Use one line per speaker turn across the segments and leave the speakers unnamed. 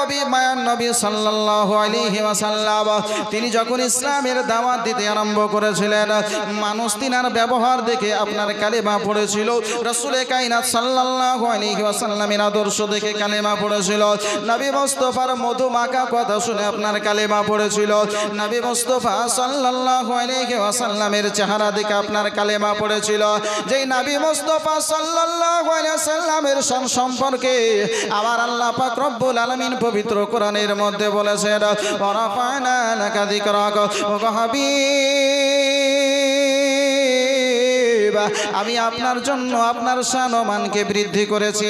নবী মায়ার নবী সাল্লাল্লাহু আলাইহি ওয়াসাল্লাম তিনি যখন ইসলামের দাওয়াত দিতে আরম্ভ করেছিলেন, মানুষ তিনার ব্যবহার দেখে আপনার কালেমা পড়েছিল। রাসূল কায়নাত সাল্লাল্লাহু আলাইহি ওয়াসাল্লামের আদর্শ দেখে কালেমা পড়েছিল। নবী মুস্তাফার মধু মাখা কথা শুনে আপনার কালেমা পড়েছিল। নবী মুস্তাফা সাল্লাল্লাহু আলাইহি ওয়াসাল্লামের চেহারা দেখে আপনার কালেমা পড়েছিল। যেই নবী মুস্তাফা সাল্লাল্লাহু আলাইহি ওয়াসাল্লামের শান সম্পর্কে আমার আল্লাহ পাক রব্বুল আলামিন পবিত্র কোরআনের মধ্যে বলেছেন, ওয়া রাফা'না লাকা যিকরাক, ও হাবিব আমি আপনার জন্য আপনার শান ও মানকে বৃদ্ধি করেছি।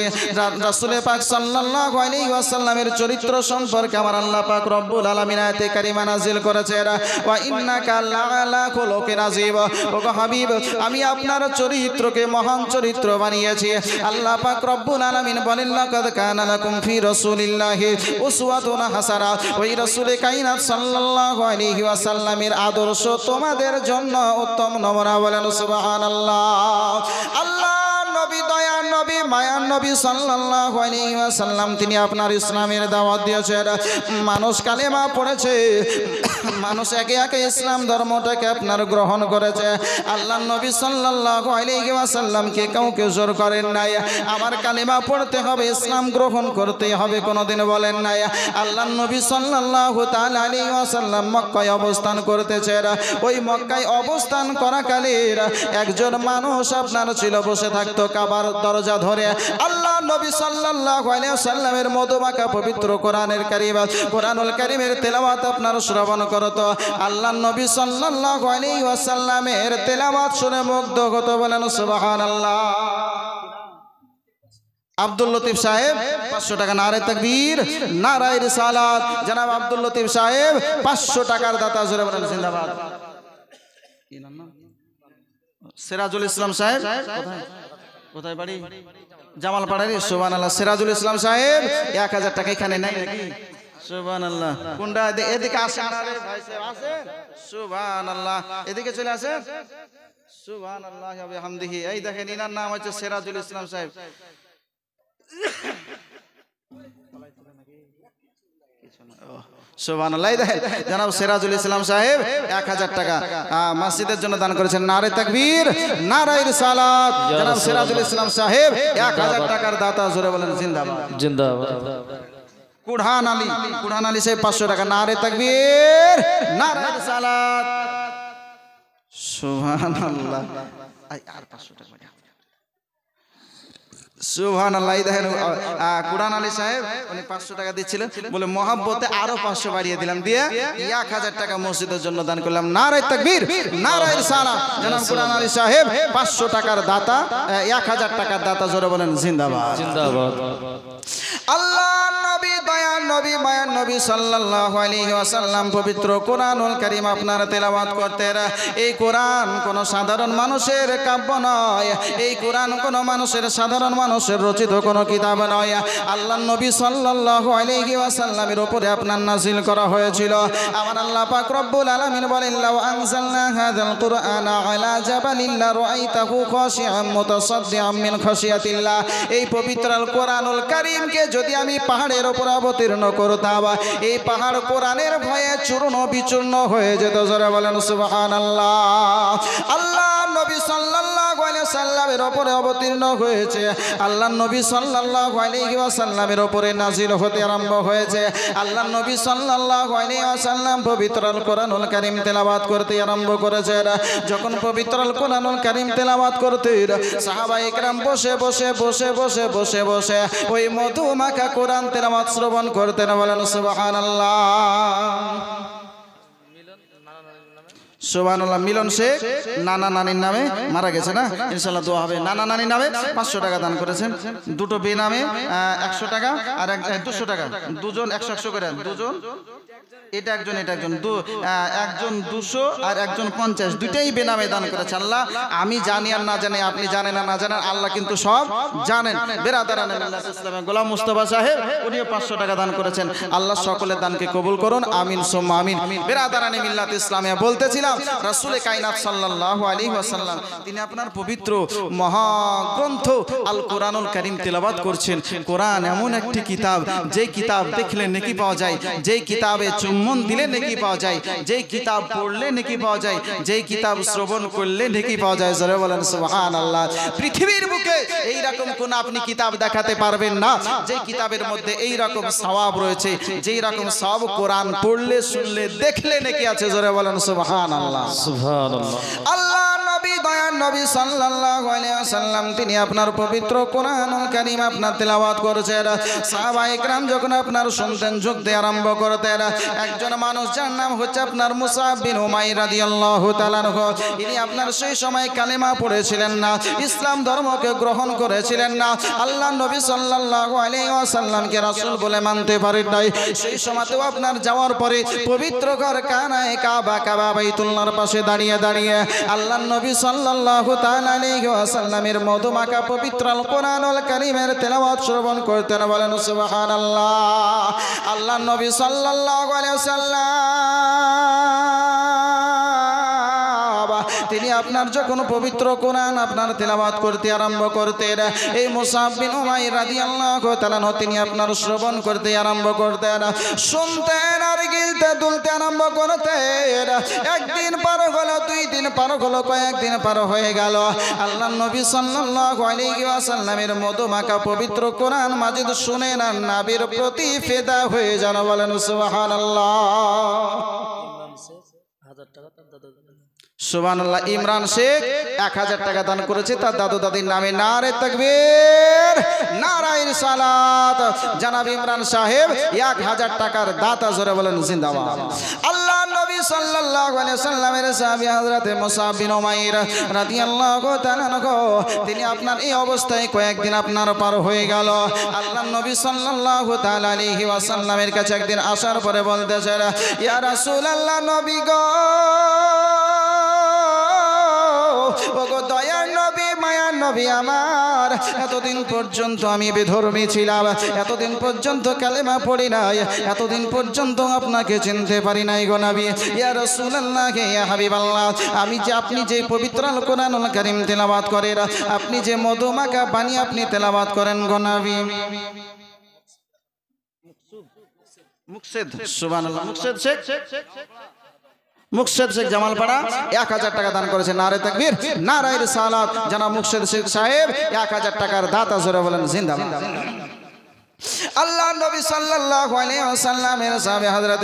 রাসূল পাক সাল্লাল্লাহু আলাইহি ওয়াসাল্লামের চরিত্র সম্পর্কে আমার আল্লাহ পাক রব্বুল আলামিন আয়াতে কারিমা নাযিল করেছেন, ওয়া ইন্নাকা লাআলা খুলুকিন আযীম। ও হাবিব আমি আপনার চরিত্রকে মহান চরিত্র বানিয়েছি। আল্লাহ পাক রব্বুল আলামিন বলেন, লাকাদ কানা লাকুম ফি রাসূলিল্লাহি উসওয়াতুন হাসানা। ওই রাসূল কায়নাত সাল্লাল্লাহু আলাইহি ওয়াসাল্লামের আদর্শ তোমাদের জন্য উত্তম নমুনা। বলেন সুবহানাল্লাহ। আল্লাহ নবী দয়ার নবী মায়ার নবী সাল্লাল্লাহু আলাইহি ওয়াসাল্লাম তিনি আপনার ইসলামের দাওয়াত দিয়েছেন। মানুষ কালেমা পড়েছে, মানুষ একে একে ইসলাম ধর্মটাকে আপনার গ্রহণ করেছে। আল্লাহ নবী সাল্লাল্লাহু আলাইহি ওয়াসাল্লামকে কাউকে জোর করেন নাই আমার কালেমা পড়তে হবে, ইসলাম গ্রহণ করতে হবে, কোনোদিন বলেন নাই। আল্লাহ নবী সাল্লাল্লাহু তাআলা আলাইহি ওয়াসাল্লাম মক্কায় অবস্থান করতেছেন। ওই মক্কায় অবস্থান করাকালে একজন মানুষ আপনার ছিল বসে থাকতো কাবার দরজা ধরে। আল্লাহ নবী সাল্লাল্লাহু আলাইহি ওয়াসাল্লামের মধুমাখা পবিত্র কোরআনুল কারীমের তেলাওয়াত আপনার শ্রবণ করত। আল্লাহ নবী সাল্লাল্লাহু আলাইহি ওয়াসাল্লামের তেলাওয়াত শুনে মুগ্ধ হতো। বলেন সুবহানাল্লাহ। আব্দুল লতিফ সাহেব 500 টাকা। নারে তাকবীর, নারায়ে রিসালাত। জনাব আব্দুল লতিফ সাহেব 500 টাকার দাতা। জোরে বলেন জিন্দাবাদ। কি নাম? সিরাজুল ইসলাম সাহেব। কোথায় বাড়ি? জামালপাড়ারই। সুবহানাল্লাহ। সিরাজুল ইসলাম সাহেব 1000 টাকা। এখানে নাই নাকি? সুবহানাল্লাহ। কোনটা? এদিকে আসেন। আরে ভাই সাহেব আসেন। সুবহানাল্লাহ। এদিকে চলে আসেন। সুবহানাল্লাহ ওয়া বিহামদিহি। এই দেখেন ইনার নাম হচ্ছে সিরাজুল ইসলাম সাহেব। সুবহানাল্লাহ। দেখেন জনাব সিরাজুল ইসলাম সাহেব 1000 টাকা মসজিদের জন্য দান করেছেন। নারে তাকবীর, নারায়ে রিসালাত। জনাব সিরাজুল ইসলাম সাহেব 1000 টাকার দাতা। জোরে বলেন জিন্দাবাদ। জিন্দাবাদ। কুরহান আলী সাহেব 500 টাকা। নারে তাকবীর, নারায়ে রিসালাত। সুবহানাল্লাহ। আর 500 টাকা। সুবহানাল্লাহ। দেখেন কুরআন আলী সাহেব উনি 500 টাকা দিচ্ছিলেন, বলে মহব্বতে আরো 500 বাড়িয়ে দিলাম, দিয়ে 1000 টাকা মসজিদের জন্য দান করলাম। নারায়ে তাকবীর, নারায়ে রিসালাত। জনাব কুরআন আলী সাহেব 500 টাকার দাতা, 1000 টাকার দাতা। জোরে বলেন জিন্দাবাদ। জিন্দাবাদ। আল্লাহ নবী দয়ার নবী মায়ার নবী সাল্লাল্লাহু আলাইহি ওয়াসাল্লাম পবিত্র কোরআনুল কারীম আপনার তেলাওয়াত করতেন। এই কোরআন কোন সাধারণ মানুষের কাব্য নয়, এই কোরআন কোন মানুষের সাধারণ মানুষের রচিত কোন কিতাব নয়। আল্লাহ নবী সাল্লাল্লাহু আলাইহি ওয়াসাল্লামের উপরে আপনার নাযিল করা হয়েছিল। আমার আল্লাহ পাক রব্বুল আলামিন বলেন, লাউ আনজালনা হাযাল কুরআনা আলা জাবালিন লারাআইতাহু খাশিআম মুতাসাদ্দিআম মিন খাশিয়াতিল্লাহ। এই পবিত্র কোরআনুল কারীমকে যদি আমি পাহাড়ের উপর অবতীর্ণ করতাম, এই পাহাড় কোরআনের ভয়ে চূর্ণ বিচূর্ণ হয়ে যেত। জোরে বলেন সুবহানাল্লাহ। আল্লাহ নবী সাল্লাল্লাহু আলাইহি ওয়াসাল্লামের উপরে অবতীর্ণ হয়েছে, আল্লাহ নবী সাল্লাল্লাহু আলাইহি ওয়াসাল্লামের উপরে নাযিল হতে আরম্ভ হয়েছে। আল্লাহ নবী সাল্লাল্লাহু আলাইহি ওয়াসাল্লাম পবিত্র কোরআনুল কারীম তেলাওয়াত করতে আরম্ভ করেছেন। যখন পবিত্র কোরআনুল কারীম তেলাওয়াত করতেন, সাহাবায়ে কেরাম বসে বসে বসে বসে বসে বসে ওই মধুমাখা কোরআন তেলাওয়াত শ্রবণ করতেন। বলেন সুবহানাল্লাহ। সুবহানাল্লাহ। মিলন শেখ নানা নানির নামে মারা গেছে না, ইনশাআল্লাহ দোয়া হবে। নানা নানির নামে 500 টাকা দান করেছেন। দুটো বেনামে 100 টাকা আর 200 টাকা, দুজন 100 করে, দুজন এটা একজন এটা একজন, একজন 200 আর একজন 50, দুইটাই বেনামে দান করেছে। আল্লাহ আমি জানি আর না জানি, আপনি জানেন আর না জানেন, আল্লাহ কিন্তু সব জানেন। বেরাদারানে মিল্লাত ইসলামে গোলাম মুস্তাফা সাহেব উনিও 500 টাকা দান করেছেন। আল্লাহ সকলের দানকে কবুল করুন, আমিন সুম্মা আমিন। বেরাদারানে মিল্লাত ইসলামে বলতেছিলাম বলছিলাম রাসূলে কায়নাত সাল্লাল্লাহু আলাইহি ওয়াসাল্লাম তিনি আপনার পবিত্র মহাগ্রন্থ আল কোরআনুল কারীম তেলাওয়াত করছেন। কোরআন এমন একটি কিতাব, যে কিতাব দেখলে নেকি পাওয়া যায়, যে কিতাবে চুম্বন দিলে নেকি পাওয়া যায়, যে কিতাব পড়লে নেকি পাওয়া যায়, যে কিতাব শ্রবণ করলে নেকি পাওয়া যায়। জোরে বলেন সুবহানাল্লাহ। পৃথিবীর বুকে এই রকম কোন আপনি কিতাব দেখাতে পারবেন না যে কিতাবের মধ্যে এই রকম সওয়াব রয়েছে, যেই রকম সওয়াব কোরআন পড়লে শুনলে দেখলে নেকি আছে। জোরে বলেন সুবহানাল্লাহ সুবহানাল্লাহ। আল্লাহ নবী দয়ার নবী সাল্লাল্লাহু আলাইহি ওয়াসাল্লাম তিনি আপনার পবিত্র কোরআনুল কারীম আপনার তেলাওয়াত করেছেন। সাহাবায়ে কেরাম যখন আপনার শুনতেন ঝুঁকতে আরম্ভ করতেন। একজন মানুষ যার নাম হচ্ছে আপনার মুসআব বিন উমাইর রাদিয়াল্লাহু তাআলা আনহু, তিনি আপনার সেই সময় কালেমা পড়েছিলেন না, ইসলাম ধর্মকে গ্রহণ করেছিলেন না, আল্লাহ নবী সাল্লাল্লাহু আলাইহি ওয়াসাল্লামকে রাসূল বলে মানতে পারেন নাই। সেই সময়তেও আপনার যাওয়ার পরে পবিত্র ঘর কাবা বাইতুল্লাহর পাশে দাঁড়িয়ে দাঁড়িয়ে আল্লাহ নবী সাল্লাল্লাহু তাআলা আলাইহি ওয়াসাল্লামের মধুমাখা পবিত্র আল কোরআনুল কারীমের তেলাওয়াত শ্রবণ করতেন। বলেন সুবহানাল্লাহ। আল্লাহ নবী সাল্লাল্লাহু আলাইহি ওয়াসাল্লাম তিনি আপনার যখন পবিত্র কোরআন আপনার তেলাওয়াত করতে আরম্ভ করতেন, এই মুসআব বিন উমাইর রাদিয়াল্লাহু তাআলা তিনি আপনার শ্রবণ করতে আরম্ভ করতেন, শুনতেন আর গিলতে দুলতে আরম্ভ করতেন। একদিন পার হলো, দুই দিন পার হলো, কয়েকদিন পার হয়ে গেল। আল্লাহ নবী সাল্লাল্লাহু আলাইহি ওয়াসাল্লামের মধুমাখা পবিত্র কোরআন মাজিদ শুনেন আর নবীর প্রতি ফিদা হয়ে যান। বলেন সুবহানাল্লাহ সুবহানাল্লাহ। ইমরান শেখ 1000 টাকা দান করেছে তার দাদু দাদির নামে। নারে তাকবীর, নারায়ে রিসালাত। জনাব ইমরান সাহেব 1000 টাকার দাতা। জোরে বলেন জিন্দাবাদ। আল্লাহ নবী সাল্লাল্লাহু আলাইহি সাল্লামের সাহাবী হযরত মুসআব বিন উমাইর রাদিয়াল্লাহু তাআলা আনহু তিনি আপনার এই অবস্থায় কয়েকদিন আপনার পার হয়ে গেল। আল্লাহ নবী সাল্লাল্লাহু তাআলা আলাইহি ওয়াসাল্লামের কাছে একদিন আসার পরে বলতেছেন, ইয়া রাসূলুল্লাহ, নবী গো, ওগো দয়ার নবী, মায়ার নবী আমার, এতদিন পর্যন্ত আমি বেধর্মী ছিলাম, এতদিন পর্যন্ত কালেমা পড়ি নাই, এতদিন পর্যন্ত আপনাকে চিনতে পারি নাই গো নবী। ইয়া রাসূলুল্লাহ, ইয়া হাবিবাল্লাহ, আমি যে আপনি যে পবিত্র আল কোরআনুল কারীম তেলাওয়াত করেন, আপনি যে মধুমাখা পানি আপনি তেলাওয়াত করেন গো নবী। মুকসেদ, সুবহানাল্লাহ। মুকসেদ শেখ, মুকসেদ শেখ জামালপাড়া 1000 টাকা দান করেছে। নারে তাকবীর, নারায়ে রিসালাত। জানাব মুকসেদ শেখ সাহেব 1000 টাকার দাতা। জোরে বলেন জিন্দাবাদ। আল্লাহ নবী সাল্লাল্লাহু আলাইহি ওয়াসাল্লামের সাহাবী হযরত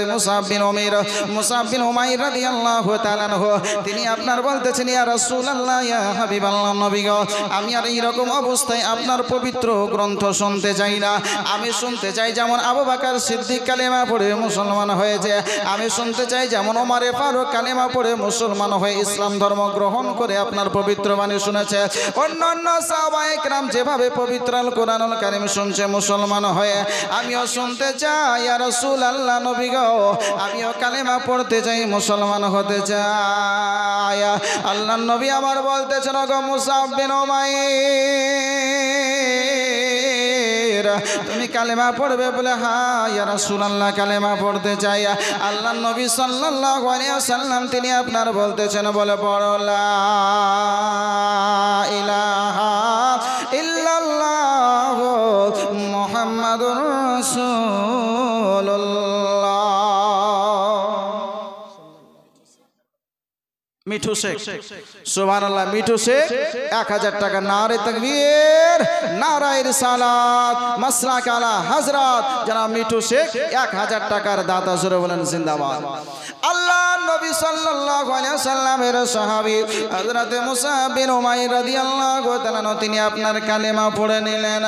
মুসআব বিন উমাইর রাদিয়াল্লাহু তাআলা আনহু তিনি আপনার বলতেছেন, ইয়া রাসূলুল্লাহ, ইয়া হাবিবাল্লাহ, নবী গো, আমি আর এই রকম অবস্থায় আপনার পবিত্র গ্রন্থ শুনতে চাই না। আমি শুনতে চাই যেমন আবু বকর সিদ্দিক কালেমা পড়ে মুসলমান হয়েছে, আমি শুনতে চাই যেমন ওমর ফারুক কালেমা পড়ে মুসলমান হয়ে ইসলাম ধর্ম গ্রহণ করে আপনার পবিত্র বাণী শুনেছে। অন্যান্য সাহাবায়ে কেরাম যেভাবে পবিত্র আল কোরআনুল কারীম শুনছে মুসলমান হয়ে, আমিও শুনতে চাই। ইয়া রাসূলুল্লাহ, নবী গো, আমিও কালেমা পড়তে চাই, মুসলমান হতে চাই। আল্লাহ নবী আমার বলতেছেন, গো মুসআব বিন উমাইর, তুমি কালেমা পড়বে? বলে হ্যাঁ ইয়া রাসূলুল্লাহ, কালেমা পড়তে চাই। আল্লাহ নবী সাল্লাল্লাহু আলাইহি ওয়াসাল্লাম তিনি আপনার বলতেছেন, বলে পড়ো লা ইলাহা ইল্লাল্লাহ মুহাম্মাদুর রাসূলুল্লাহ। মিঠু শেখ, সুবহানাল্লাহ, মিঠু শেখ 1000 টাকা। নারে তাকবীর, নারায়ে রিসালাত। মাসলাক আলা হযরত জনাব মিঠু শেখ 1000 টাকার দাতা। জোরে বলেন জিন্দাবাদ। আল্লাহ নবী সাল্লাল্লাহু আলাইহি ওয়াসাল্লামের সাহাবী হযরত মুসআব বিন উমাইর রাদিয়াল্লাহু তাআলা তিনি আপনার কালেমা পড়ে নিলেন,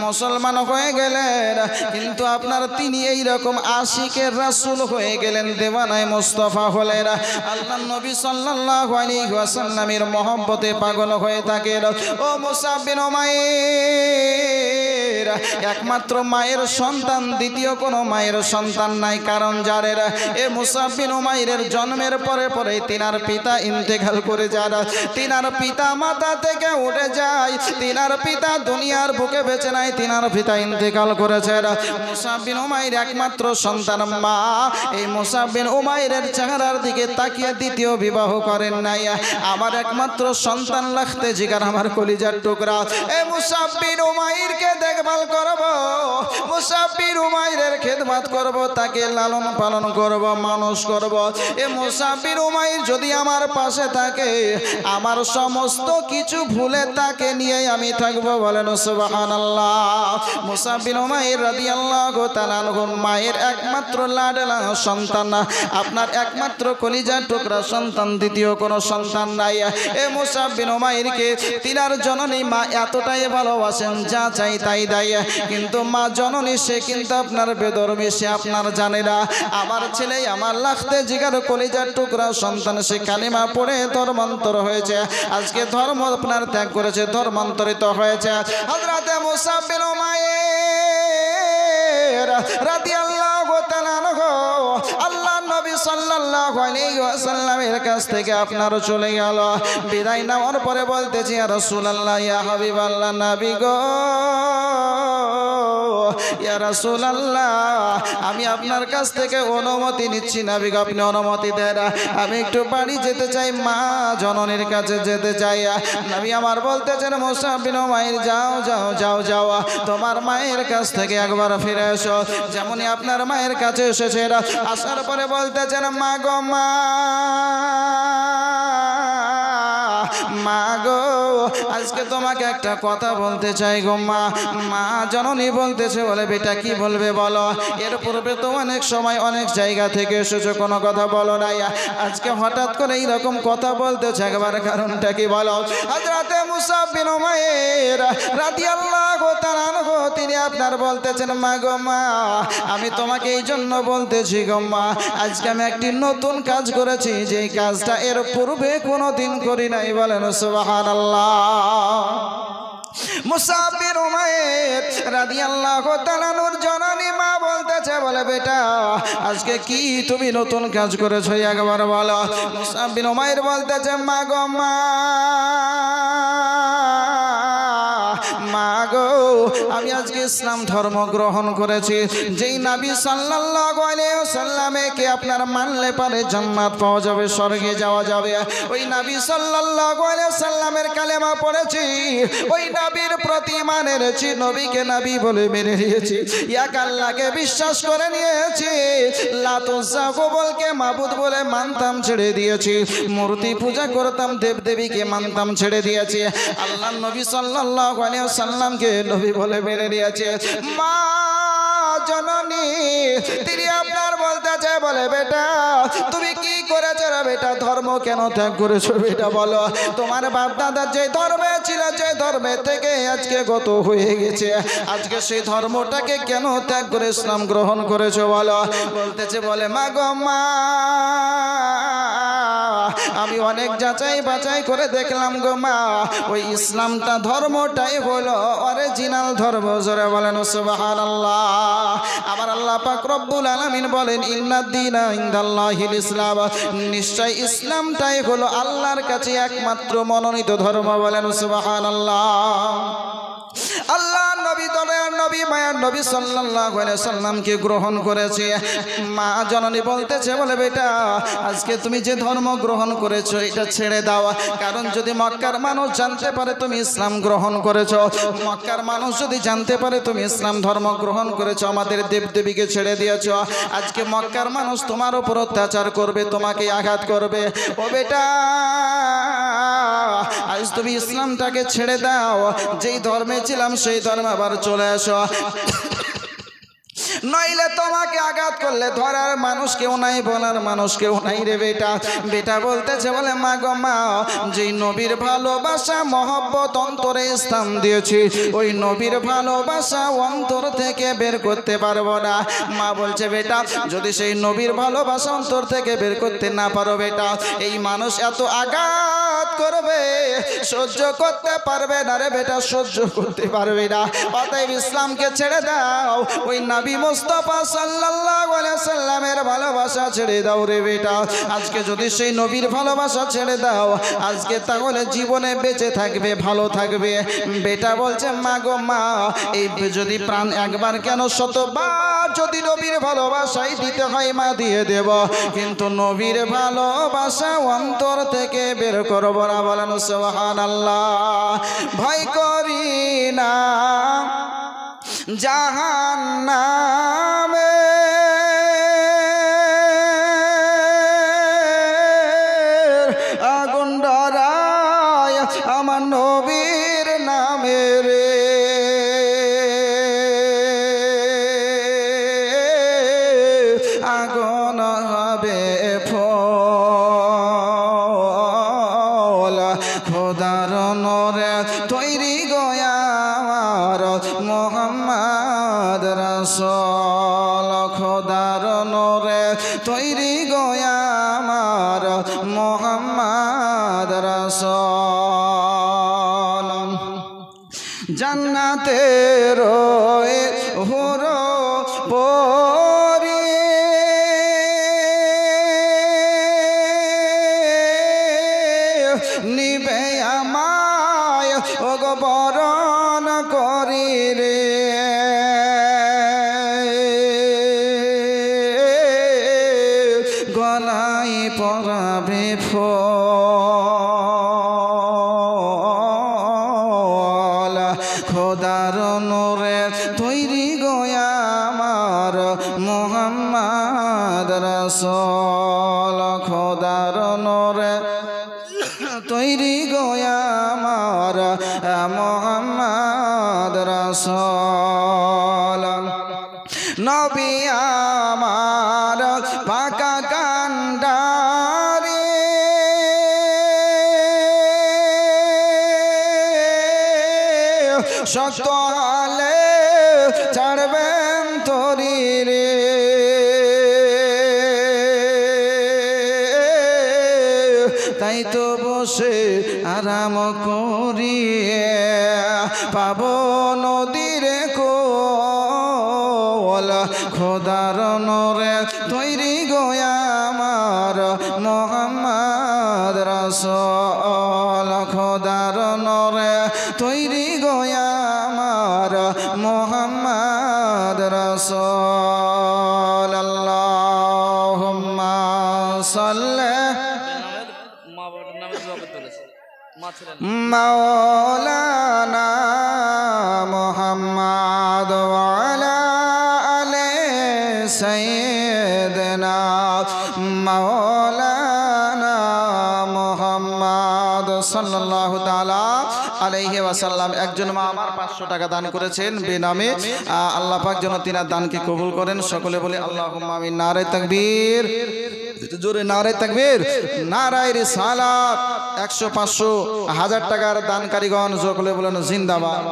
মুসলমান হয়ে গেলেন। কিন্তু আপনার তিনি এই রকম আশিকের রাসূল হয়ে গেলেন, দেওয়ানায় মুস্তাফা হলেন। আল্লাহ নবী সাল্লাল্লাহু আলাইহি ওয়াসাল্লামের মহব্বতে পাগল হয়ে থাকেন। ও মুসআব বিন উমাইর, একমাত্র মায়ের সন্তান, দ্বিতীয় কোনো মায়ের সন্তান নাই। কারণ যাদের এ মুসআব বিন উমাইরের জন্মের পরে পরে তিনার পিতা ইন্তেকাল করে যান, তিনার পিতা মাতা থেকে উঠে যায়, তিনার পিতা দুনিয়ার বুকে বেঁচে নাই, তিনার পিতা ইন্তেকাল করেছেন। মুসআব বিন উমাইর একমাত্র সন্তান মা এই মুসআব বিন উমাইরের চেহারার দিকে তাকিয়ে দ্বিতীয় বিবাহ করেন নাই। আমার একমাত্র সন্তান লাগতে জিগার আমার কলিজার টুকরা, এই মুসআব বিন উমাইরকে দেখভাল করব, মুসআব বিন উমাইরের খেদমত করব, তাকে লালন পালন করব, মানুষ করব। এই মুসআব বিন উমাইর যদি আমার পাশে থাকে, আমার সমস্ত কিছু ভুলে তাকে নিয়ে আমি থাকব। বলেন সুবহানাল্লাহ। মুসআব বিন উমাইর রাদিয়াল্লাহু তাআলা আনহু মায়ের একমাত্র লাডলা সন্তান, আপনার একমাত্র কলিজার টুকরা সন্তান, দ্বিতীয় কোনো সন্তান নাই। এ মুসআব বিন উমাইরকে তিনার জননী মা এতটাই ভালোবাসেন, যা চাই তাই দেয়। কিন্তু মা জননী সে কিন্তু আপনার বেদরমি, সে আপনার জানে না। আমার ছেলে আমার লাগতে জিগার কলিজার টুকরা সন্তান, সে কালিমা পড়ে ধর্মান্তর হয়েছে, আজকে ধর্ম আপনার ত্যাগ করেছে, ধর্মান্তরিত হয়েছে। হযরতে মুসআব বিন উমাইর রাদিয়াল্লাহু তাআলা আনহু আল্লাহর নবী সাল্লাল্লাহু আলাইহি ওয়াসাল্লামের কাছ থেকে আপনার চলে গেল। বিদায় নেওয়ার পরে বলতেছি, ইয়া রাসূলুল্লাহ, ইয়া হাবিবাল্লাহ, নবী গো, ইয়া রাসূলুল্লাহ, আমি আপনার কাছ থেকে অনুমতি নিচ্ছি, নবী গো আপনি অনুমতি দেন, আমি একটু বাড়ি যেতে চাই, মা জননীর কাছে যেতে চাই। নবী আমার বলতেছেন, মুসআব বিন উমাইর যাও যাও যাও যাও, তোমার মায়ের কাছ থেকে একবার ফিরে এসো, যেমনই আপনার মায়ের কাছে এসেছে। আসার পরে বলতেছেন, মা গো, মা গো, আজকে তোমাকে একটা কথা বলতে চাই গো মা। মা জননী বলতেছে, বলে বেটা কি বলবে বলো, এর পূর্বে তো অনেক সময় অনেক জায়গা থেকে এসেছো, কোনো কথা বলো নাই, আজকে হঠাৎ করে এইরকম কথা বলতেছে, একবার কারণটা কি বলো। হযরতে মুসআব বিন উমাইর রাদিয়াল্লাহু তাআলা আনহু তিনি আপনার বলতেছেন, মা গো মা, আমি তোমাকে এই জন্য বলতেছি গো মা, আজকে আমি একটি নতুন কাজ করেছি, যে কাজটা এর পূর্বে কোনোদিন করি নাই। বলেন সুবহানাল্লাহ। মুসআব বিন উমাইর রাদিয়াল্লাহু তাআলা আনহুর জননী মা বলতেছে, বলে বেটা আজকে কি তুমি নতুন কাজ করেছো, একবার বলো। মুসআব বিন উমাইর বলতেছে, মা গো মা, মা গো, আমি আজকে ইসলাম ধর্ম গ্রহণ করেছি, যেই নবী সাল্লাল্লাহু আলাইহি ওয়াসাল্লামকে আপনার মানলে পারে জান্নাত পাওয়া যাবে, স্বর্গে যাওয়া যাবে। ওই নবী সাল্লাল্লাহু আলাইহি ওয়াসাল্লামের কালেমা পড়েছি, ওই নবীর প্রতি ঈমান এনেছি, নবীকে নবী বলে মেনে নিয়েছি, এক আল্লাহকে বিশ্বাস করে নিয়েছি, লাত উজ্জা হুবলকে মাবুদ বলে মানতাম, ছেড়ে দিয়েছি, মূর্তি পূজা করতাম, দেবদেবীকে মানতাম, ছেড়ে দিয়েছি, আল্লাহর নবী সাল্লাল্লাহু আলাইহি ওয়াসাল্লামকে নবী বলে মেনে নিয়েছে। মা জননী তিনি আপনার বলতেছে, বলে বেটা তুমি কি করেছো রে বেটা, ধর্ম কেন ত্যাগ করেছো বেটা বলো। তোমার বাপ দাদা যে ধর্মে ছিল, যে ধর্মে থেকে আজকে গত হয়ে গেছে, আজকে সেই ধর্মটাকে কেন ত্যাগ করে ইসলাম গ্রহণ করেছো বলো। বলতেছে, বলে মা গো মা, আমি অনেক যাচাই বাছাই করে দেখলাম গো মা, ওই ইসলামটা ধর্মটাই হলো অরিজিনাল ধর্ম। জোরে বলেন সুবহানাল্লাহ। আমার আল্লাহ পাক রব্বুল আলামিন বলেন, ইন্নাদ-দীনা ইনদাল্লাহিল ইসলাম, নিশ্চয় ইসলামটাই হলো আল্লাহর কাছে একমাত্র মনোনীত ধর্ম। বলেন সুবহানাল্লাহ। আল্লাহ নবী দয়ার নবী মায়ার নবী সাল্লাল্লাহু আলাইহি সাল্লামকে গ্রহণ করেছে। মা জননী বলতেছে, বলে বেটা আজকে তুমি যে ধর্ম গ্রহণ করেছো এটা ছেড়ে দাও, কারণ যদি মক্কার মানুষ জানতে পারে তুমি ইসলাম গ্রহণ করেছো, মক্কার মানুষ যদি জানতে পারে তুমি ইসলাম ধর্ম গ্রহণ করেছো, আমাদের দেবদেবীকে ছেড়ে দিয়েছো, আজকে মক্কার মানুষ তোমার উপর অত্যাচার করবে, তোমাকে আঘাত করবে। ও বেটা আজ তুমি ইসলামটাকে ছেড়ে দাও, যেই ধর্মে ছিলাম সেই ধর্মে আবার চলে আসো। নইলে তোমাকে আঘাত করলে ধরার মানুষ কেউ নাই, বলার মানুষ কেউ নাই রে বেটা। বেটা বলতেছে বলে মা গো মা, যেই নবীর ভালোবাসা মহব্বত অন্তরে স্থান দিয়েছি, ওই নবীর ভালোবাসা অন্তর থেকে বের করতে পারবো না। মা বলছে বেটা যদি সেই নবীর ভালোবাসা অন্তর থেকে বের করতে না পারো বেটা, এই মানুষ এত আঘাত করবে সহ্য করতে পারবে না রে বেটা, সহ্য করতে পারবে না। অতএব ইসলামকে ছেড়ে দাও, ওই নবী মুস্তাফা সাল্লাল্লাহু আলাইহি সাল্লামের ভালোবাসা ছেড়ে দাও রে বেটা। আজকে যদি সেই নবীর ভালোবাসা ছেড়ে দাও, আজকে তাহলে জীবনে বেঁচে থাকবে, ভালো থাকবে। বেটা বলছে মা গো মা, এই যদি প্রাণ একবার কেন শতবার যদি নবীর ভালোবাসাই দিতে হয় মা দিয়ে দেব, কিন্তু নবীর ভালোবাসা অন্তর থেকে বের করব না। বলেন সুবহানাল্লাহ। ভয় করি না জাহান্নামে, আগুন ডরায় আমার নবীর নামে রে। আগুন হবে ফল খোদার নূরে তৈরি গয়ার মোহাম্মদ রাসূল, খোদার নূরে তৈরি গয়ার মোহাম্মদ রাসূল। জান্নাতের হুর পরি নিবে আমায় ওগো বরণ করি রে। গলায় পরাবে ফল খোদার নূরে তৈরি গয়ার মোহাম্মদ রাসূল, খোদার নূরে তৈরি গয়ার মোহাম্মদ রাসূল। নবী আমার পাকা কান্ডারি শক্ত হালে ছাড়বেন তরি রে। তাই তো বসে আরাম করিয়ে পাবো নদীর কোল, খোদার নূরে তৈরি গয়ার মোহাম্মদ রাসূল, খোদার নূরে তৈরি গয়ার মোহাম্মদ রাসূল। আল্লাহুম্মা সাল্লি মাওলানা মুহাম্মদ ওয়া আলা আলি সাইয়্যিদিনা মাওলানা মুহাম্মদ সাল্লাল্লাহু তাআলা আলাইহি ওয়াসাল্লাম। একজন মা আমার 500 টাকা দান করেছেন বেনামে। আল্লাহ পাক যেন তিনার দানকে কবুল করেন। সকলে বলে আল্লাহুম্মা আমিন। নারে তাকবীর, জোরে নারে তাকবীর, নারায়ে রিসালাত। 100 500 1000 টাকার দানকারীগণ সকলে বলেন জিন্দাবাদ।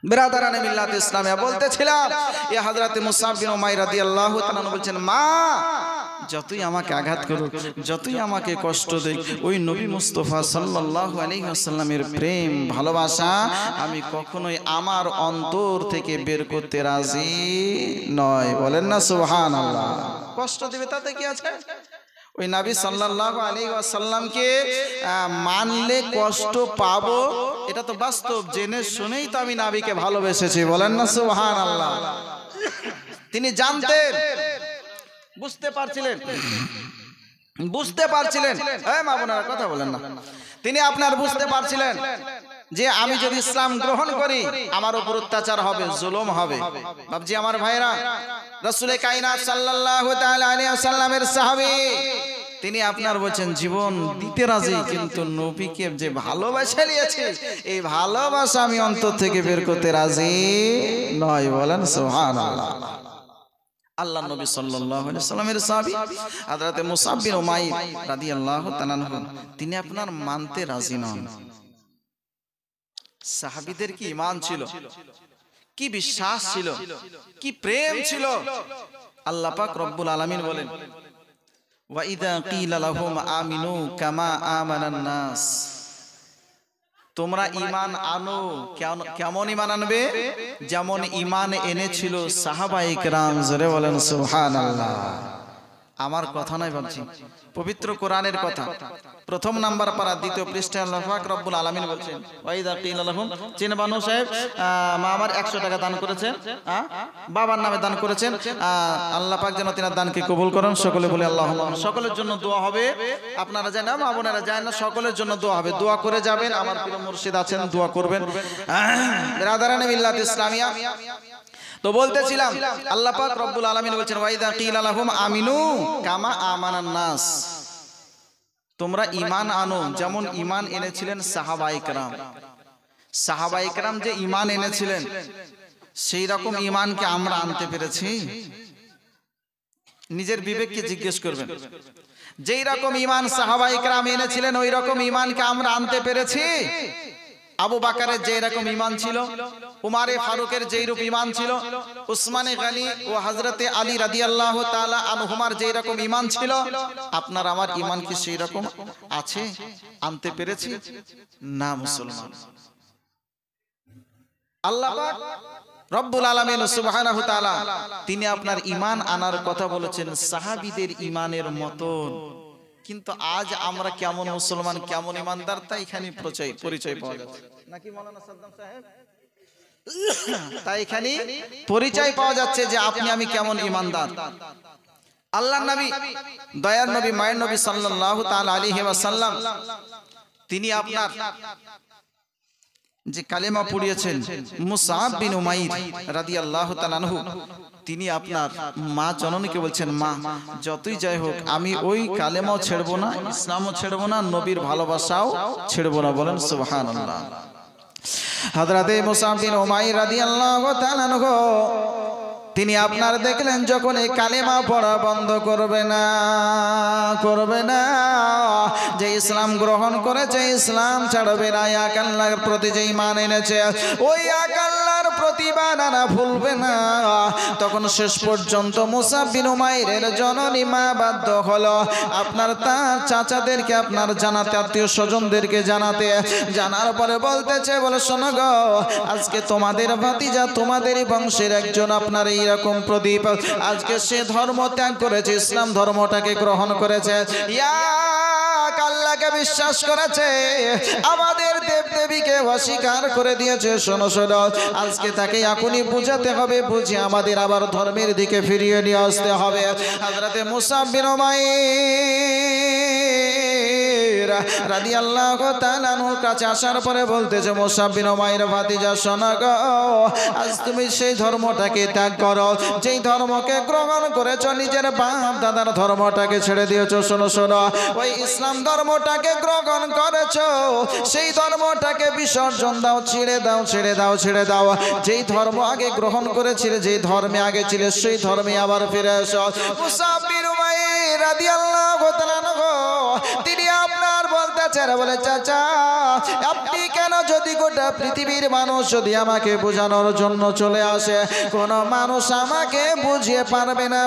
বিরাদারানে মিল্লাত ইসলামিয়া বলতেছিলাম ইয়া হযরতে মুসআব বিন উমাইর রাদিয়াল্লাহু তাআলা বলছেন মা যতই আমাকে আঘাত করুক, যতই আমাকে কষ্ট দেয়, ওই নবী মুস্তাফা সাল্লাল্লাহু আলাইহি ওয়াসাল্লামের প্রেম ভালোবাসা আমি কখনোই আমার অন্তর থেকে বের করতে রাজি নয়। বলেন না সুবহানাল্লাহ। কষ্ট দিবে তাতে কি আছে? ওই নবী সাল্লাল্লাহু আলাইহি ওয়াসাল্লামকে মানলে কষ্ট পাবো, এটা তো বাস্তব। জেনে শুনেই তো আমি নবীকে ভালোবেসেছি। বলেন না সুবহানাল্লাহ। তিনি জানতেন, বুঝতে পারছিলেন এই মা বোনেরা কথা বলেন না, তিনি আপনার বুঝতে পারছিলেন যে আমি যদি ইসলাম গ্রহণ করি আমার উপর অত্যাচার হবে, জুলুম হবে। বাবজি আমার ভাইরা, রাসূল কায়নাত সাল্লাল্লাহু তাআলা আলাইহি ওয়াসাল্লামের সাহাবী তিনি আপনার বলছেন জীবন দিতে রাজি, কিন্তু নবীকে যে ভালোবাসা নিয়েছে এই ভালোবাসা আমি অন্তর থেকে বের করতে রাজি নয়। বলেন সুবহানাল্লাহ। আল্লাহ নবী সাল্লাল্লাহু আলাইহি সাল্লামের সাহাবী হযরত মুসআব বিন উমাইর রাদিয়াল্লাহু তাআলা আনহু তিনি আপনার মানতে রাজি নন। সাহাবীদের কি ঈমান ছিল, কি বিশ্বাস ছিল, কি প্রেম ছিল। আল্লাহ পাক রব্বুল আলামিন বলেন ওয়া ইযা কিলা লাহুম আমিনু কামা আমানান নাস, তোমরা ঈমান আনো। কেমন ঈমান আনবে? যেমন ঈমান এনেছিল সাহাবায়ে কেরাম। জোরে বলেন সুবহানাল্লাহ। আমার কথা নয় বলছি, পবিত্র কোরআনের কথা। প্রথম নাম্বার পারা 2 পৃষ্ঠায় আল্লাহ পাক রব্বুল আলামিন বলছেন ওয়াইদা কিলা লাহুম, চিনবানু সাহেব মা আমার 100 টাকা দান করেছেন, বাবার নামে দান করেছেন। আল্লাহ পাক যেন তিনার দানকে কবুল করেন। সকলে বলে আল্লাহুম্মা। সকলের জন্য দোয়া হবে। আপনারা জানেন না, মা বোনেরা জানেন না, সকলের জন্য দোয়া হবে। দোয়া করে যাবেন। আমার প্রিয় মুর্শিদ আছেন, দোয়া করবেন। বিরাদারানে মিল্লাত ইসলামিয়া। তো বলতেছিলাম আল্লাহ পাক রব্বুল আলামিন বলছেন ওয়াইদা কিলা লাহুম আমিনু কামা আমানান নাস, তোমরা ঈমান আনো যেমন ঈমান এনেছিলেন সাহাবায়ে কেরাম। সাহাবায়ে কেরাম যে ঈমান এনেছিলেন সেই রকম ঈমানকে আমরা আনতে পেরেছি? নিজের বিবেককে জিজ্ঞেস করবেন। যেই রকম ঈমান সাহাবায়ে কেরাম এনেছিলেন ওই রকম ঈমানকে আমরা আনতে পেরেছি? আবু বকরের যেই রকম ঈমান ছিল, উমারে ফারুকের যেই রূপ ঈমান ছিল, উসমানে গনি ও হযরতে আলী রাদিয়াল্লাহু তাআলা আনহুমার যেই রকম ঈমান ছিল, আপনার আমার ঈমান কি সেই রকম আছে? আনতে পেরেছি না মুসলমান। আল্লাহ পাক রব্বুল আলামিন সুবহানাহু তাআলা তিনি আপনার ঈমান আনার কথা বলেছেন সাহাবীদের ঈমানের মতন। কিন্তু আজ আমরা কেমন মুসলমান, কেমন ঈমানদার তা এখানে পরিচয় পাওয়া যাচ্ছে নাকি মাওলানা সাদ্দাম সাহেব? তাই এখানে পরিচয় পাওয়া যাচ্ছে যে আপনি আমি কেমন ঈমানদার। আল্লাহর নবী, দয়ার নবী, মায়ের নবী সাল্লাল্লাহু তাআলা আলাইহি ওয়াসাল্লাম তিনি আপনার যে কালেমা পড়িয়েছেন মুসআব বিন উমাইর রাদিয়াল্লাহু তাআলা আনহু, তিনি আপনার মা জননীকে বলছেন মা যতই যাই হোক আমি ওই কালেমাও ছেড়বো না, ইসলামও ছেড়বো না, নবীর ভালোবাসাও ছেড়বো না। বলেন সুবহানাল্লাহ। হযরতে মুসআব বিন উমাইর রাদিয়াল্লাহু তাআলা আনহু তিনি আপনার দেখলেন যখন এই কালেমা পড়া বন্ধ করবে না, যে ইসলাম গ্রহণ করেছে ইসলাম ছাড়বে না, এক আল্লাহর প্রতি যে ঈমান এনেছে ওই এক আল্লাহর প্রতি ঈমান আনা ভুলবে না, তখন শেষ পর্যন্ত মুসআব বিন উমাইরের জননী মা বাধ্য হলো আপনার তার চাচাদেরকে আপনার জানাতে, আত্মীয় স্বজনদেরকে জানার পরে বলতেছে বলে শোনো গো, আজকে তোমাদের ভাতিজা তোমাদেরই বংশের একজন আপনার এইরকম প্রদীপ আজকে সে ধর্ম ত্যাগ করেছে, ইসলাম ধর্মটাকে গ্রহণ করেছে, আল্লাহকে বিশ্বাস করেছে, আমাদের দেবদেবীকে অস্বীকার করে দিয়েছে। শোনো শোনো, আজকে তাকে এখনই বুঝাতে হবে, বুঝে আমাদের আবার ধর্মের দিকে ফিরিয়ে নিয়ে আসতে হবে। হযরতে মুসআব বিন উমাইর রাদিয়াল্লাহু তাআলা আনহুর কাছে আসার পরে বলতেছে মুসআব বিন উমাইর ভাতিজা শোনো গো, আজ তুমি সেই ধর্মটাকে ত্যাগ করো যেই ধর্মকে গ্রহণ করেছো, নিজের বাপ দাদার ধর্মটাকে ছেড়ে দিয়েছো। শোনো শোনো, ওই ইসলাম ধর্মটাকে গ্রহণ করেছো সেই ধর্মটাকে বিসর্জন দাও, ছেড়ে দাও। যেই ধর্ম আগে গ্রহণ করেছিলে, যেই ধর্মে আগে ছিলে সেই ধর্মে আবার ফিরে এসো। মুসআব বিন উমাইর রাদিয়াল্লাহু তাআলা আনহু তিনি আপনার বলতেছেন বলে চাচা আপনি কেন, যদি গোটা পৃথিবীর মানুষ যদি আমাকে বোঝানোর জন্য চলে আসে, কোন মানুষ আমাকে বুঝিয়ে পারবে না।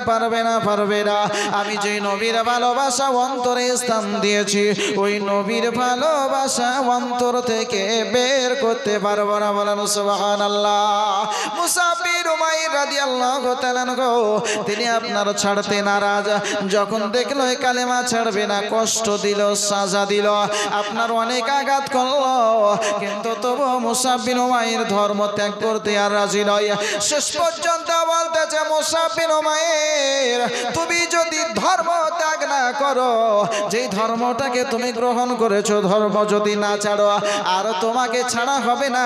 আমি যে নবীর ভালোবাসা অন্তরে স্থান দিয়েছি ওই নবীর ভালোবাসা অন্তর থেকে বের করতে পারবো না। বলেন সুবহানাল্লাহ। মুসআব বিন উমাইর রাদিয়াল্লাহু তাআলা তিনি আপনার ছাড়তে নারাজ, যখন দেখলো এই কালেমা ছাড়বে না, কষ্ট দিল, সাজা দিল, আপনার অনেক আঘাত করলো, কিন্তু তবু মুসাব বিন উমাইর ধর্ম ত্যাগ করতে আর রাজি নয়। শেষ পর্যন্ত বলতেছে মুসাব বিন উমাইর, তুমি যদি ধর্ম ত্যাগ না করো, যেই ধর্মটাকে তুমি গ্রহণ করেছো, ধর্ম যদি না ছাড়ো, আর তোমাকে ছাড়া হবে না,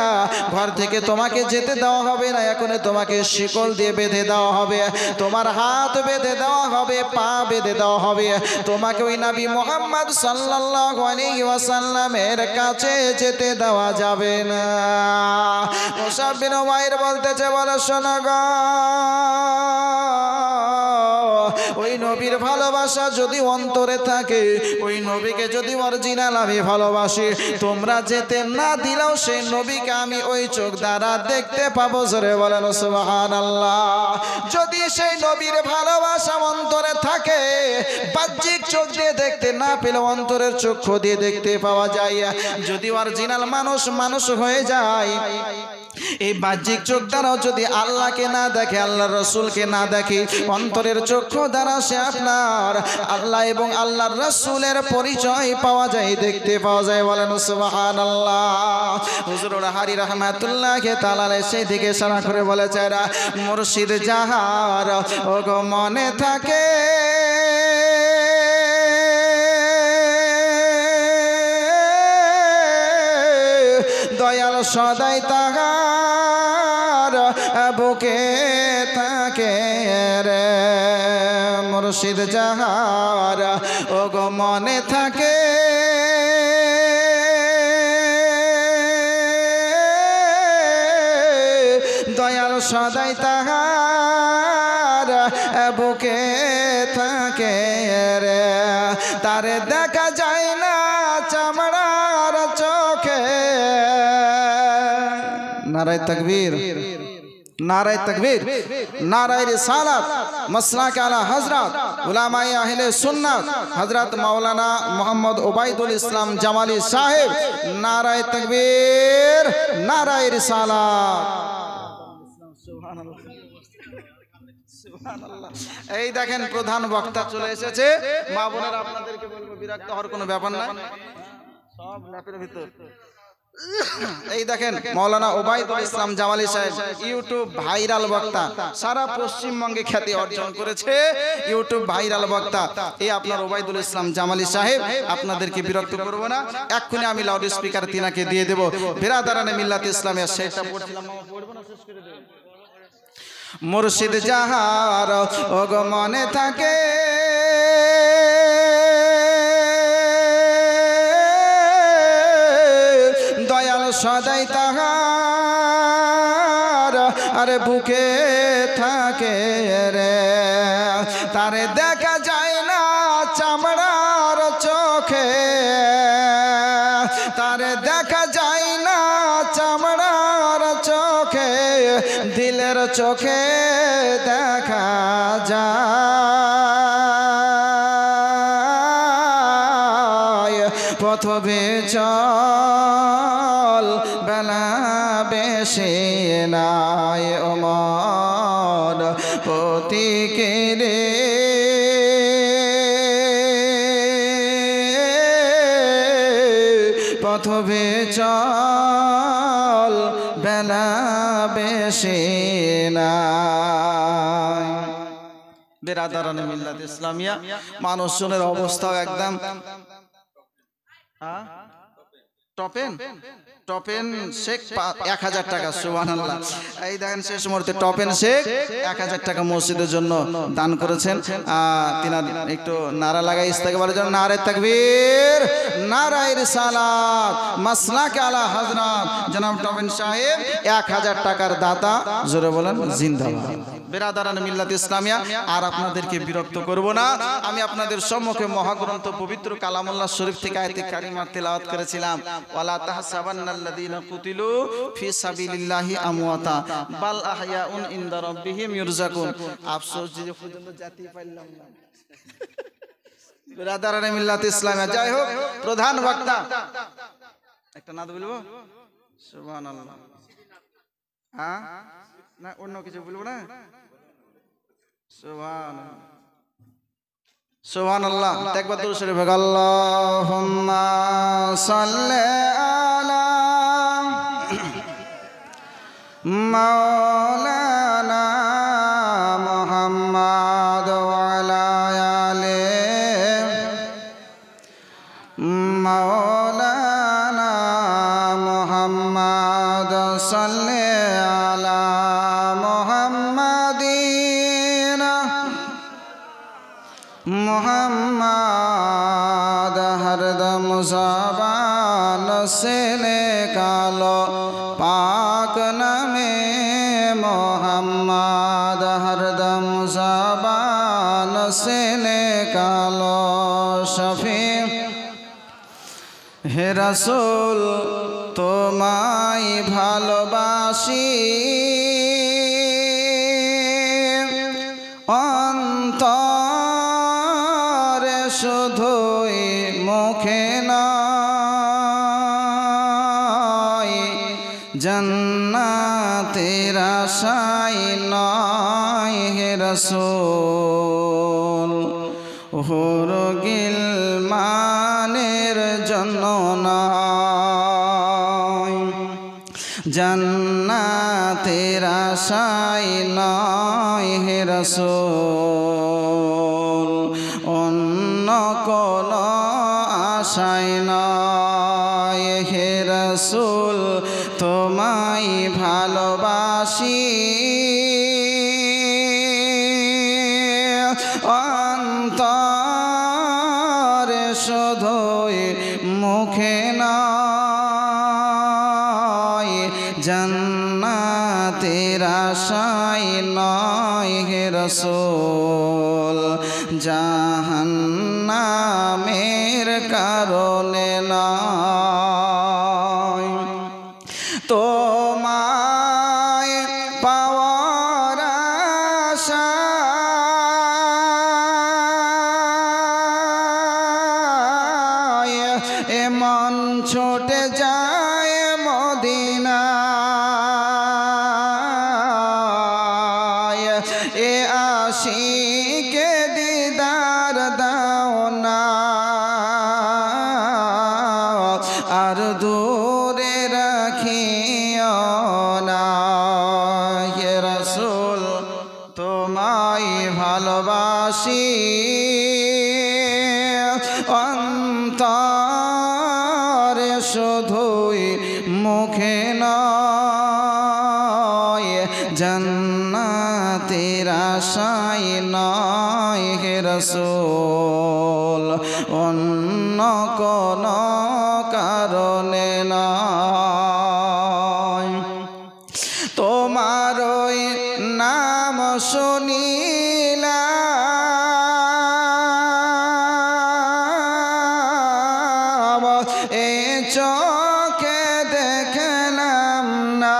ঘর থেকে তোমাকে যেতে দেওয়া হবে না, এখন তোমাকে শিকল দিয়ে বেঁধে দেওয়া হবে, তোমার হাত বেঁধে দেওয়া হবে, পা বেঁধে দেওয়া হবে, তোমাকে ওই নবী মুহাম্মদ সাল্লাল্লাহু আলাইহি ওয়াসাল্লামের কাছে যেতে দেওয়া যাবে না। মুসাব বিন উমাইর বলতেছে, বলে শোনো গো, ওই নবীর ভালোবাসা যদি অন্তরে থাকে, ওই নবীকে যদি অরিজিনাল আমি ভালোবাসি, তোমরা যেতে না দিলেও সেই নবীকে আমি ওই চোখ দ্বারা দেখতে পাবো। জোরে বলেন সুবহানাল্লাহ। যদি সেই নবীর ভালোবাসা অন্তরে থাকে, বাহ্যিক চোখ দিয়ে দেখতে না পেলে অন্তরের চক্ষু দিয়ে দেখতে পাওয়া যায়। যদি অরিজিনাল মানুষ মানুষ হয়ে যায়, এই বাহ্যিক চোখ দ্বারাও যদি আল্লাহকে না দেখে, আল্লাহর রাসূলকে না দেখে, অন্তরের চক্ষু দ্বারা সে আপনার আল্লাহ এবং আল্লাহর রাসূলের পরিচয় পাওয়া যায়, দেখতে পাওয়া যায়। বলেন সুবহানাল্লাহ। হুজুর রাহারি রাহমাতুল্লাহি তাআলা আলাইহি সেই দিকে ইশারা করে বলেছে, মুর্শিদ যাহার ওগো মনে থাকে, দয়াল সদাই তাহার বুকে থাকে রে। মুর্শিদ যাহার ওগো মনে থাকে, দয়াল সদাই তাহার বুকে থাকে রে। তারে দেখা যায় না চামড়ার চোখে। নারায়ে তাকবীর, নারায়ে তাকবীর, নারায়ে রিসালাত, মাসলাক আলা হযরত উলামায়ে আহলে সুন্নাত হযরত মাওলানা মুহাম্মদ ওবাইদুল ইসলাম জামালি সাহেব। নারায়ে তাকবীর, নারায়ে রিসালাত। এই দেখেন প্রধান বক্তা চলে এসেছে। মা বোনেরা আপনাদেরকে বলবো, বিরক্ত হওয়ার কোনো ব্যাপার না, সব ল্যাপের ভিতর। এই দেখেন মাওলানা ওবাইদুল ইসলাম জামালি সাহেব, ইউটিউব ভাইরাল বক্তা, সারা পশ্চিমবঙ্গে খ্যাতি অর্জন করেছে, ইউটিউব ভাইরাল বক্তা। এই আপনার ওবাইদুল ইসলাম জামালি সাহেব। আপনাদেরকে বিরক্ত করব না, এক্ষুনি আমি লাউড স্পিকার তিনাকে দিয়ে দেব। বিরাদারানে মিল্লাত ইসলামিয়া সেটা পড়ছিলাম, পড়ব না, শেষ করে দেব। মুর্শিদ যাহার ওগো মনে থাকে, দয়াল সদাই তাহার আরে বুকে থাকে রে। তারে দেখা যায় না চামড়ার চোখে, তারে দেখা যায় না চামড়ার চোখে, দিলের চোখে দেখা যায়। পথবে চল বেলা বেশি নাই, ওমর পতিকে পথবে চল বেলা বেশি নাই। বিরাদারানে মিল্লাত ইসলামিয়া, মানুষজনের অবস্থাও একদম টপেন টপেন শেখ 1000 টাকা। সুবহানাল্লাহ। এই দেখেন শেষ মুহূর্তে টপেন শেখ 1000 টাকা মসজিদের জন্য দান করেছেন। তিনার একটু নারা লাগাই ইস্তেগফারের জন্য। নারে তাকবীর, নারায়ে রিসালাত, মাসলাক আলা হযরত জনাব টপেন সাহেব 1000 টাকার দাতা। জোরে বলেন জিন্দাবাদ। বিরাদারানে মিল্লাত ইসলামিয়া, আর আপনাদেরকে বিরক্ত করব না। আমি আপনাদের সম্মুখে মহাগ্রন্থ পবিত্র কালামুল্লাহ শরীফ থেকে আয়াতে কারিমা তেলাওয়াত করেছিলাম। ওয়ালা তাহসাবান্নাল্লাযীনা কুতিলু ফি সাবিলিল্লাহি আমওয়াতা বাল আহইয়াউন ইনদা রাব্বিহিম ইরযাকুন। আফসোস যে পর্যন্ত জাতি পাইলাম না। বিরাদারানে মিল্লাত ইসলামিয়া। যাই হোক, প্রধান বক্তা একটা নাদ বলবো। সুবহানাল্লাহ। হ্যাঁ না, অন্য কিছু বলবো না। সুবহানাল্লাহ। সুবহানাল্লাহ। একবার দুরূদ শরীফ পড়ো। আল্লাহুম্মা সাল্লি আলা মাওলানা মুহাম্মাদ ওয়া আলা আলি মাওলানা মুহাম্মাদ সাল্লি আলা মুহাম্মাদিন মুহাম্মাদ হরদম ज़बान से निकालो पाक नामे मुहम्मद हरदम ज़बान से निकालो शफी হে রাসূল তোমায় ভালোবাসি অন্তরে শুধুই মুখে নয় জান্নাতের আশায় নয় হে রাসূল হুর গিলমানের জন্য নয় জান্নাতের আশায় নয় হে রাসূল অন্য কোন আশায় নয় হে রাসূল তোমায় ভালোবাসি অন্তরে শুধুই মুখে নয় জান্নাতের আশায় নয় হে রাসূল জাহান্নামের কারণে নয় তোমায় পাওয়ার আশায় এমন ছুটে যায় মদিনায় এ আশিকে দিদার দাও না আর দূরে রাখিও না হে রাসূল তোমায় ভালোবাসি অন্তরে শুধুই মুখে নয় জান্নাতের আশায় নয় হে রাসূল অন্য কোন কারণে নয় তোমার ওই নাম শুনিলাম এ চোখে দেখলাম না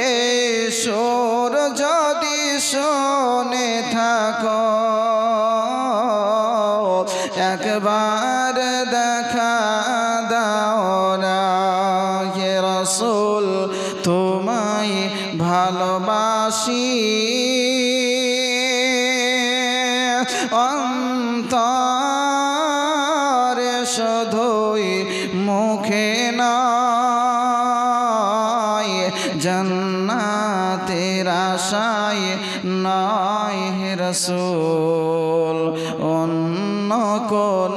এই সুর যদি শুনে থাকো একবার দেখা দাও না হে রাসূল তোমায় ভালোবাসি অন্তরে শুধুই মুখে নয় জান্নাতের আশায় নয় হে রাসূল অন্য কোন